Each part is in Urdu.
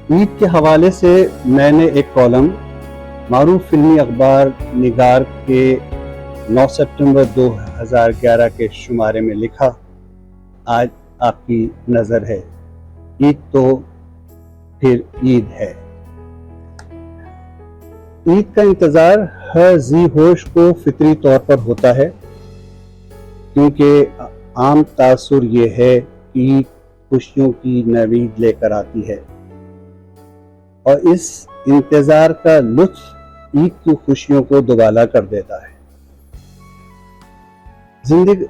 عید کے حوالے سے میں نے ایک کالم معروف فلمی اخبار نگار کے 9 ستمبر 2011 کے شمارے میں لکھا۔ آج آپ کی نظر ہے، عید تو پھر عید ہے۔ عید کا انتظار ہر ذی ہوش کو فطری طور پر ہوتا ہے، کیونکہ عام تاثر یہ ہے کہ عید خوشیوں کی نوید لے کر آتی ہے، اور اس انتظار کا لطف عید کی خوشیوں کو دوبالا کر دیتا ہے۔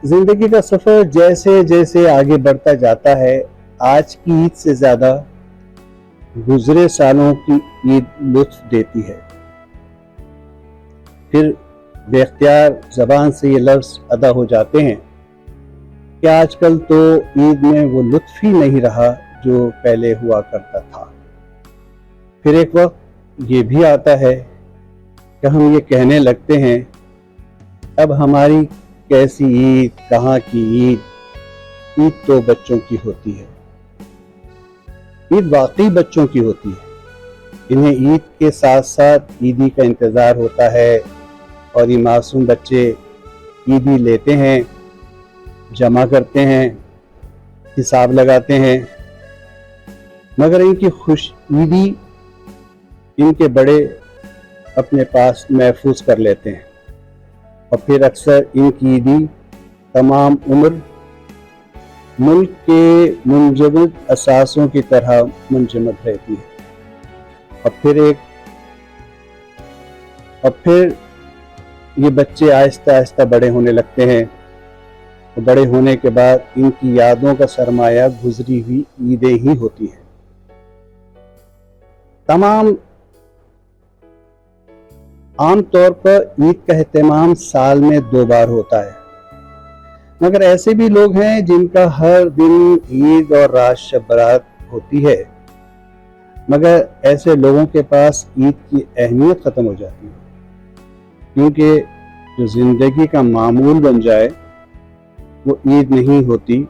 زندگی کا سفر جیسے جیسے آگے بڑھتا جاتا ہے، آج کی عید سے زیادہ گزرے سالوں کی عید لطف دیتی ہے۔ پھر بے اختیار زبان سے یہ لفظ ادا ہو جاتے ہیں کہ آج کل تو عید میں وہ لطف ہی نہیں رہا جو پہلے ہوا کرتا تھا۔ پھر ایک وقت یہ بھی آتا ہے کہ ہم یہ کہنے لگتے ہیں، اب ہماری کیسی عید، کہاں کی عید، عید تو بچوں کی ہوتی ہے۔ عید واقعی بچوں کی ہوتی ہے، انہیں عید کے ساتھ ساتھ عیدی کا انتظار ہوتا ہے، اور یہ معصوم بچے عیدی لیتے ہیں، جمع کرتے ہیں، حساب لگاتے ہیں، مگر ان کی خوش عیدی ان کے بڑے اپنے پاس محفوظ کر لیتے ہیں، اور پھر اکثر ان کی عیدی تمام عمر ملک کے منجمد اثاثوں کی طرح منجمد رہتی ہے۔ اور پھر یہ بچے آہستہ آہستہ بڑے ہونے لگتے ہیں، اور بڑے ہونے کے بعد ان کی یادوں کا سرمایہ گزری ہوئی عیدیں ہی ہوتی ہیں۔ عام طور پر عید کا اہتمام سال میں 2 بار ہوتا ہے، مگر ایسے بھی لوگ ہیں جن کا ہر دن عید اور رات شب برات ہوتی ہے، مگر ایسے لوگوں کے پاس عید کی اہمیت ختم ہو جاتی ہے، کیونکہ جو زندگی کا معمول بن جائے وہ عید نہیں ہوتی۔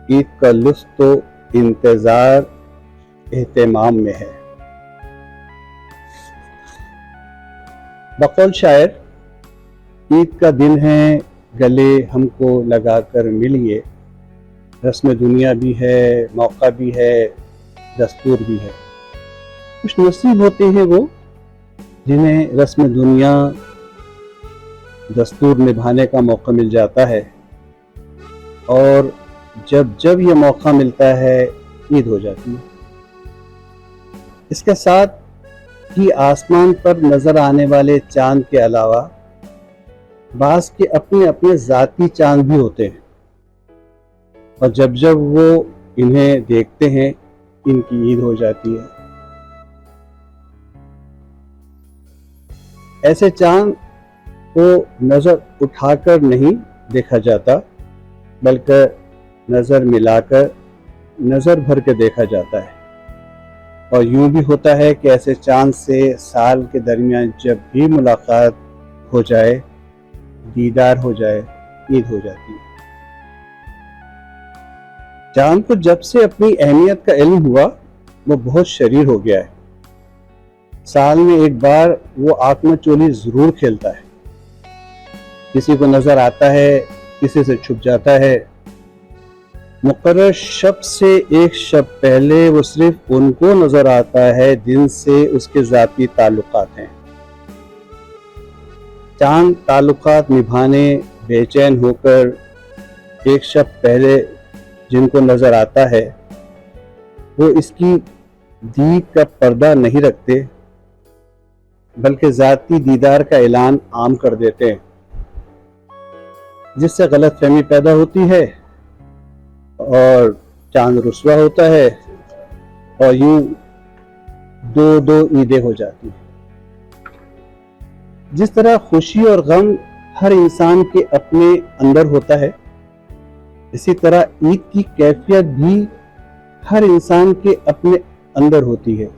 عید کا لطف تو انتظار، اہتمام میں ہے۔ بقول شاعر، عید کا دن ہے گلے ہم کو لگا کر ملیے، رسم دنیا بھی ہے، موقع بھی ہے، دستور بھی ہے۔ خوش نصیب ہوتے ہیں وہ جنہیں رسم دنیا، دستور نبھانے کا موقع مل جاتا ہے، اور جب یہ موقع ملتا ہے عید ہو جاتی ہے۔ اس کے ساتھ ہی آسمان پر نظر آنے والے چاند کے علاوہ بعض کے اپنے اپنے ذاتی چاند بھی ہوتے ہیں، اور جب وہ انہیں دیکھتے ہیں ان کی عید ہو جاتی ہے۔ ایسے چاند کو نظر اٹھا کر نہیں دیکھا جاتا، بلکہ نظر ملا کر، نظر بھر کے دیکھا جاتا ہے، اور یوں بھی ہوتا ہے کہ ایسے چاند سے سال کے درمیان جب بھی ملاقات ہو جائے، دیدار ہو جائے، عید ہو جاتی ہے۔ چاند کو جب سے اپنی اہمیت کا علم ہوا، وہ بہت شریر ہو گیا ہے۔ سال میں ایک بار وہ آنکھ میں چولی ضرور کھیلتا ہے، کسی کو نظر آتا ہے، کسی سے چھپ جاتا ہے۔ مقرر شب سے ایک شب پہلے وہ صرف ان کو نظر آتا ہے جن سے اس کے ذاتی تعلقات ہیں۔ چاند تعلقات نبھانے بے چین ہو کر ایک شب پہلے جن کو نظر آتا ہے، وہ اس کی دید کا پردہ نہیں رکھتے، بلکہ ذاتی دیدار کا اعلان عام کر دیتے ہیں، جس سے غلط فہمی پیدا ہوتی ہے اور چاند رسوا ہوتا ہے، اور یوں دو عیدیں ہو جاتی ہیں۔ جس طرح خوشی اور غم ہر انسان کے اپنے اندر ہوتا ہے، اسی طرح عید کی کیفیت بھی ہر انسان کے اپنے اندر ہوتی ہے۔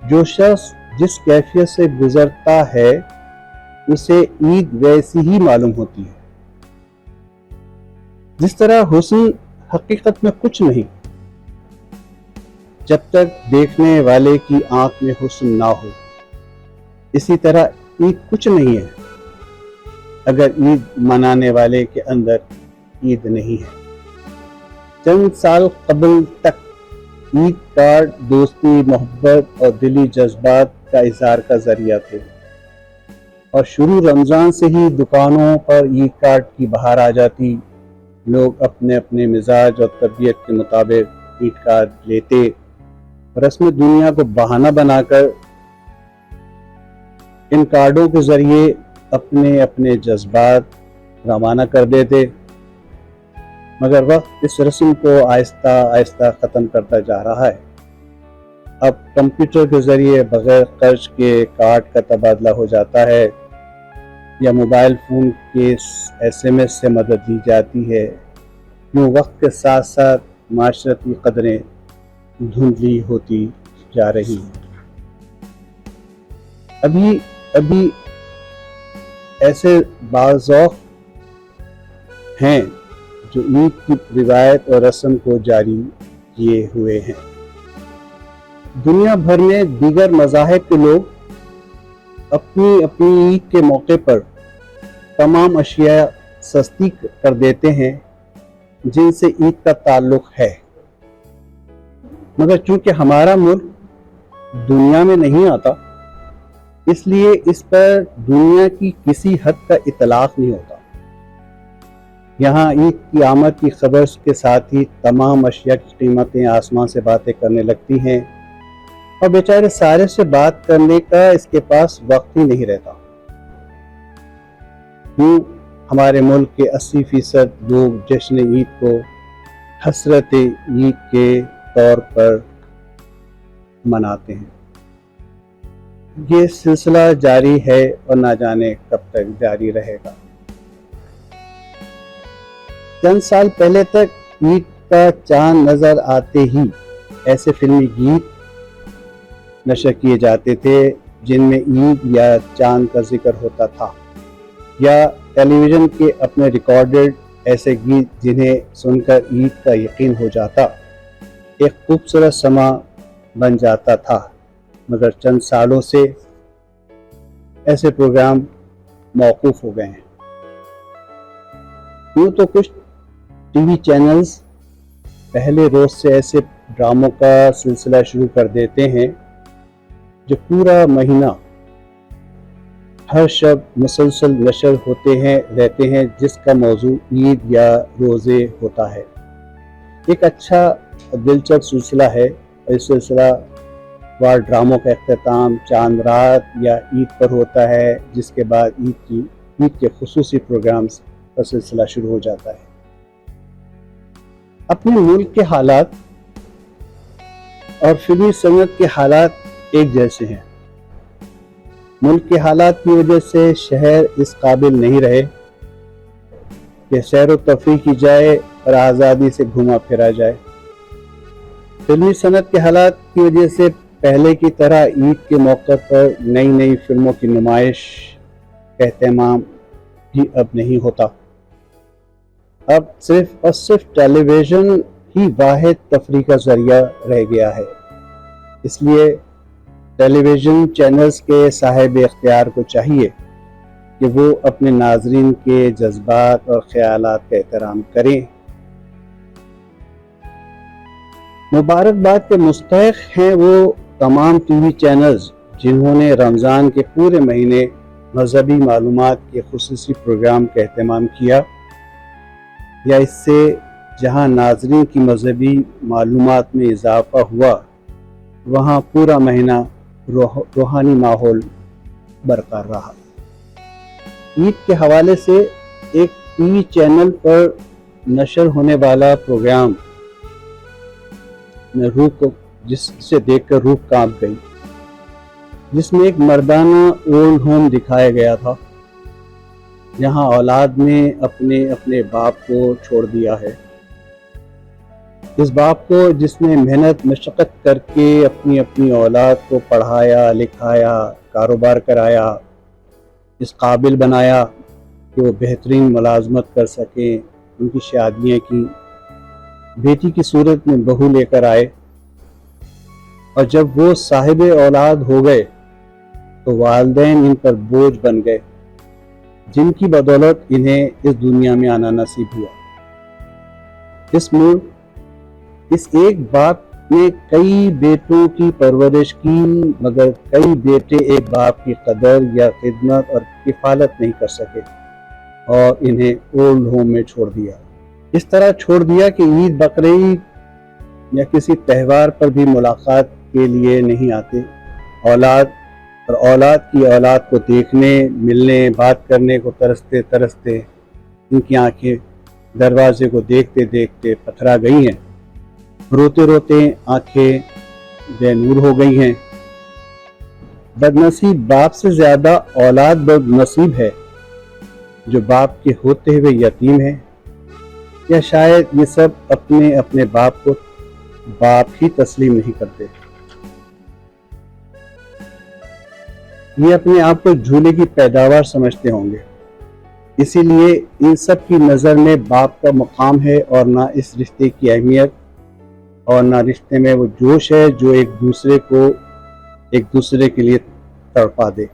جو شخص جس کیفیت سے گزرتا ہے اسے عید ویسی ہی معلوم ہوتی ہے۔ جس طرح حسن حقیقت میں کچھ نہیں، جب تک دیکھنے والے کی آنکھ میں حسن نہ ہو. اسی طرح عید کچھ نہیں ہے اگر عید منانے والے کے اندر عید نہیں ہے. چند سال قبل تک عید کارڈ دوستی، محبت اور دلی جذبات کا اظہار کا ذریعہ تھے، اور شروع رمضان سے ہی دکانوں پر عید کارڈ کی بہار آ جاتی. لوگ اپنے اپنے مزاج اور طبیعت کے مطابق عید کارڈ لیتے، رسم دنیا کو بہانہ بنا کر ان کارڈوں کے ذریعے اپنے اپنے جذبات روانہ کر دیتے. مگر وقت اس رسم کو آہستہ آہستہ ختم کرتا جا رہا ہے. اب کمپیوٹر کے ذریعے بغیر خرچ کے کارڈ کا تبادلہ ہو جاتا ہے، یا موبائل فون کے SMS سے مدد لی جاتی ہے. یوں وقت کے ساتھ ساتھ معاشرتی قدریں دھندلی ہوتی جا رہی ہیں. ابھی ایسے بعض ذوق ہیں جو عید کی روایت اور رسم کو جاری کیے ہوئے ہیں. دنیا بھر میں دیگر مذاہب کے لوگ اپنی عید کے موقع پر تمام اشیاء سستی کر دیتے ہیں جن سے عید کا تعلق ہے، مگر چونکہ ہمارا ملک دنیا میں نہیں آتا، اس لیے اس پر دنیا کی کسی حد کا اطلاق نہیں ہوتا. یہاں عید کی آمد کی خبر کے ساتھ ہی تمام اشیاء کی قیمتیں آسمان سے باتیں کرنے لگتی ہیں، اور بیچارے سارے سے بات کرنے کا اس کے پاس وقت ہی نہیں رہتا. یوں ہمارے ملک کے 80% لوگ جشن عید کو حسرت عید کے طور پر مناتے ہیں. یہ سلسلہ جاری ہے اور نہ جانے کب تک جاری رہے گا. چند سال پہلے تک عید کا چاند نظر آتے ہی ایسے فلمی گیت نشر کیے جاتے تھے جن میں عید یا چاند کا ذکر ہوتا تھا، یا ٹیلی ویژن کے اپنے ریکارڈڈ ایسے گیت جنہیں سن کر عید کا یقین ہو جاتا، ایک خوبصورت سما بن جاتا تھا. مگر چند سالوں سے ایسے پروگرام موقوف ہو گئے ہیں. یوں تو کچھ ٹی وی چینلز پہلے روز سے ایسے ڈراموں کا سلسلہ شروع کر دیتے ہیں جو پورا مہینہ ہر شب مسلسل نشر ہوتے رہتے ہیں، جس کا موضوع عید یا روزے ہوتا ہے. ایک اچھا دلچسپ سلسلہ ہے، اور اس سلسلہ وار ڈراموں کا اختتام چاند رات یا عید پر ہوتا ہے، جس کے بعد عید کے خصوصی پروگرامز کا سلسلہ شروع ہو جاتا ہے. اپنے ملک کے حالات اور فلمی صنعت کے حالات ایک جیسے ہیں. ملک کے حالات کی وجہ سے شہر اس قابل نہیں رہے کہ سیر و تفریح کی جائے اور آزادی سے گھوما پھرا جائے. فلمی صنعت کے حالات کی وجہ سے پہلے کی طرح عید کے موقع پر نئی فلموں کی نمائش کا اہتمام بھی اب نہیں ہوتا. اب صرف اور صرف ٹیلی ویژن ہی واحد تفریح کا ذریعہ رہ گیا ہے. اس لیے ٹیلی ویژن چینلز کے صاحب اختیار کو چاہیے کہ وہ اپنے ناظرین کے جذبات اور خیالات کا احترام کریں. مبارکباد کے مستحق ہیں وہ تمام ٹی وی چینلز جنہوں نے رمضان کے پورے مہینے مذہبی معلومات کے خصوصی پروگرام کا اہتمام کیا، یا اس سے جہاں ناظرین کی مذہبی معلومات میں اضافہ ہوا وہاں پورا مہینہ روحانی ماحول برقرار رہا. عید کے حوالے سے ایک ٹی وی چینل پر نشر ہونے والا پروگرام میں جس سے دیکھ کر روح کانپ گئی، جس میں ایک مردانہ اولڈ ہوم دکھایا گیا تھا جہاں اولاد نے اپنے باپ کو چھوڑ دیا ہے. اس باپ کو جس نے محنت مشقت کر کے اپنی اولاد کو پڑھایا لکھایا، کاروبار کرایا، اس قابل بنایا کہ وہ بہترین ملازمت کر سکیں، ان کی شادیاں کی، بیٹی کی صورت میں بہو لے کر آئے، اور جب وہ صاحب اولاد ہو گئے تو والدین ان پر بوجھ بن گئے، جن کی بدولت انہیں اس دنیا میں آنا نصیب ہوا۔ اس ایک باپ نے کئی بیٹوں کی پرورش کی، مگر کئی بیٹے ایک باپ کی قدر یا خدمت اور کفالت نہیں کر سکے اور انہیں اولڈ ہوم میں چھوڑ دیا۔ اس طرح چھوڑ دیا کہ عید، بقرعید یا کسی تہوار پر بھی ملاقات کے لیے نہیں آتے۔ اولاد کی اولاد کو دیکھنے، ملنے، بات کرنے کو ترستے ترستے ان کی آنکھیں دروازے کو دیکھتے دیکھتے پتھرا گئی ہیں، روتے روتے آنکھیں بے نور ہو گئی ہیں۔ بد نصیب باپ سے زیادہ اولاد بد نصیب ہے جو باپ کے ہوتے ہوئے یتیم ہے، یا شاید یہ سب اپنے اپنے باپ کو باپ ہی تسلیم نہیں کرتے۔ یہ اپنے آپ کو جھولے کی پیداوار سمجھتے ہوں گے، اسی لیے ان سب کی نظر میں باپ کا مقام ہے اور نہ اس رشتے کی اہمیت اور نہ رشتے میں وہ جوش ہے جو ایک دوسرے کے لیے تڑپا دے۔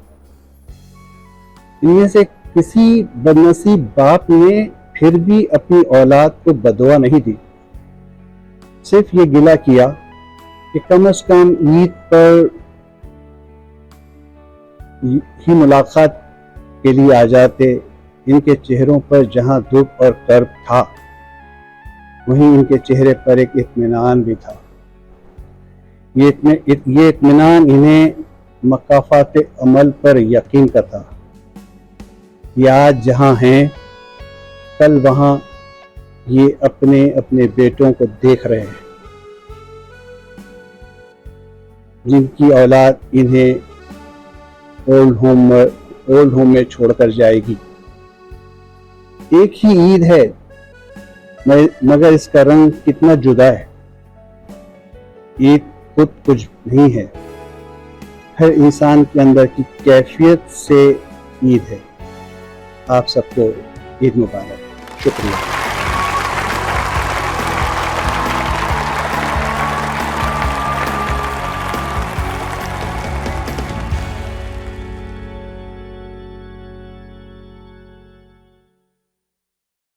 ان میں سے کسی بدنصیب باپ نے پھر بھی اپنی اولاد کو بددعا نہیں دی، صرف یہ گلہ کیا کہ کم از کم عید پر ہی ملاقات کے لیے آ جاتے۔ ان کے چہروں پر جہاں دکھ اور کرب تھا، وہیں ان کے چہرے پر ایک اطمینان بھی تھا۔ یہ اطمینان انہیں مکافات عمل پر یقین کا تھا۔ یہ آج جہاں ہیں، کل وہاں یہ اپنے اپنے بیٹوں کو دیکھ رہے ہیں جن کی اولاد انہیں اولڈ ہوم میں چھوڑ کر جائے گی۔ ایک ہی عید ہے مگر اس کا رنگ کتنا جدا ہے۔ عید خود کچھ نہیں ہے، ہر انسان کے اندر کی کیفیت سے عید ہے۔ آپ سب کو عید مبارک۔ شکریہ۔